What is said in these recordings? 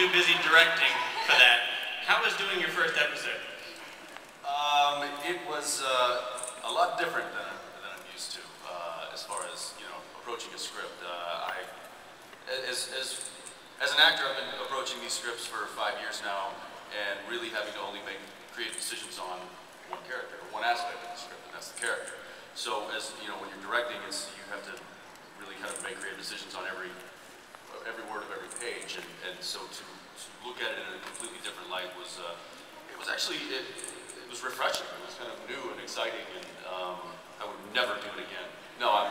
too busy directing for that. How was doing your first episode? It was a lot different than I'm used to, as far as, you know, approaching a script. As an actor, I've been approaching these scripts for 5 years now, and really having to only make creative decisions on one character, or one aspect of the script, and that's the character. So, as you know, when you're directing, you have to really kind of make creative decisions on every word of every page, and so to look at it in a completely different light was it was refreshing. It was kind of new and exciting, and I would never do it again. No,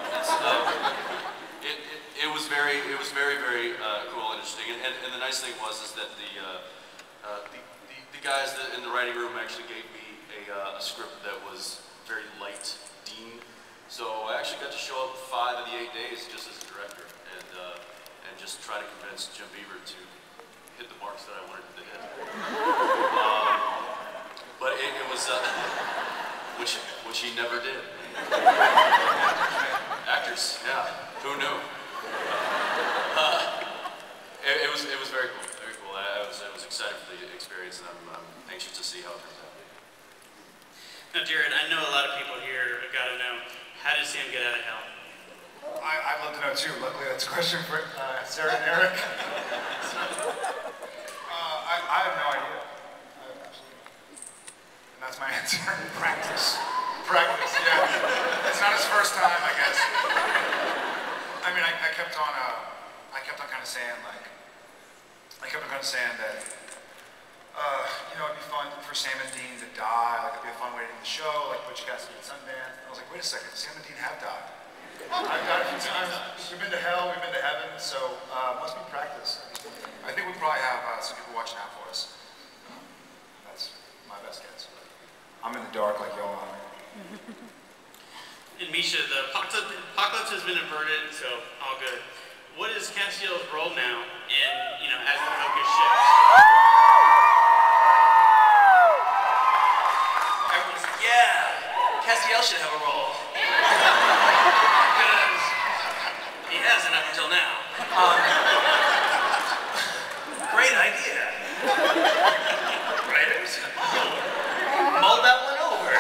it was very cool and interesting. And the nice thing is that the guys in the writing room actually gave me a script that was very light Dean. So I actually got to show up 5 of the 8 days just as a director, and just try to convince Jim Beaver to hit the marks that I wanted him to hit. But it was, which he never did. Actors, yeah, who knew? It was very cool, very cool. I was excited for the experience, and I'm anxious to see how it turns out. Now, Jared, I know a lot of people here have got to know, how did Sam get out of hell? I'd love to know too. Luckily, that's a question for Sarah and Eric. I have no idea. And that's my answer. Practice. Practice, yeah. It's not his first time, I guess. I mean, I kept on kind of saying, like, that, you know, it'd be fun for Sam and Dean to die, like, it'd be a fun way to end the show, like Butch Cassidy at Sundance. And I was like, wait a second, Sam and Dean have died. I've died a few times. We've been to hell, we've been to heaven, so must be practice. I think we probably have some people watching out for us. That's my best guess. I'm in the dark like y'all are. And Misha, the apocalypse has been averted, so all good. What is Castiel's role now in, you know, as the focus shifts? Everyone's like, yeah, Castiel should have a role. Because he hasn't up until now. Great idea. Writers? Mull that one over.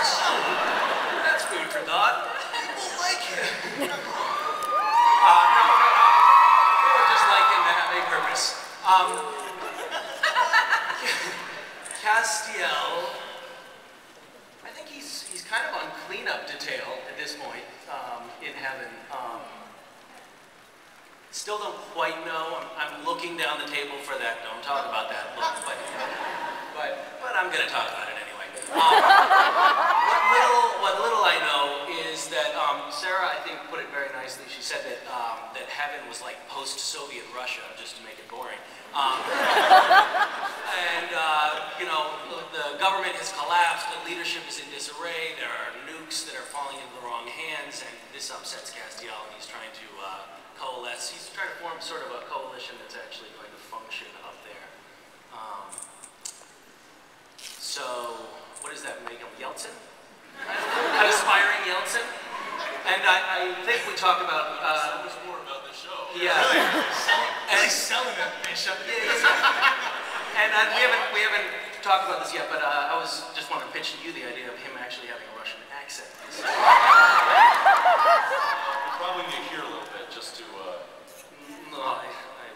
That's food for thought. People like him. No. They were just like him to have a purpose. Castiel, I think he's kind of on cleanup detail at this point in heaven. Still don't quite know. I'm looking down the table for that. Don't talk about that look, but I'm going to talk about it anyway. What little I know is that Sarah, I think, put it very nicely. She said that that heaven was like post-Soviet Russia, just to make it boring. You know, the government has collapsed. The leadership is in disarray. There are nukes that are falling into the wrong hands, and this upsets Castiel, and he's trying to coalesce. He's trying to form sort of a coalition that's actually going to function up there. So, what does that make him? Yeltsin? An aspiring Yeltsin? And I think we talk about... so much more about this show. Yeah. Really selling it, Misha. Yeah. And we haven't talked about this yet, but I just want to pitch to you the idea of him actually having a Russian accent. We probably need to hear a little bit just to... No, I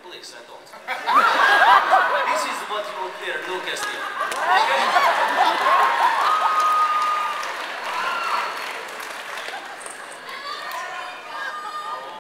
believe so. This is what you will hear, Lucas. Okay?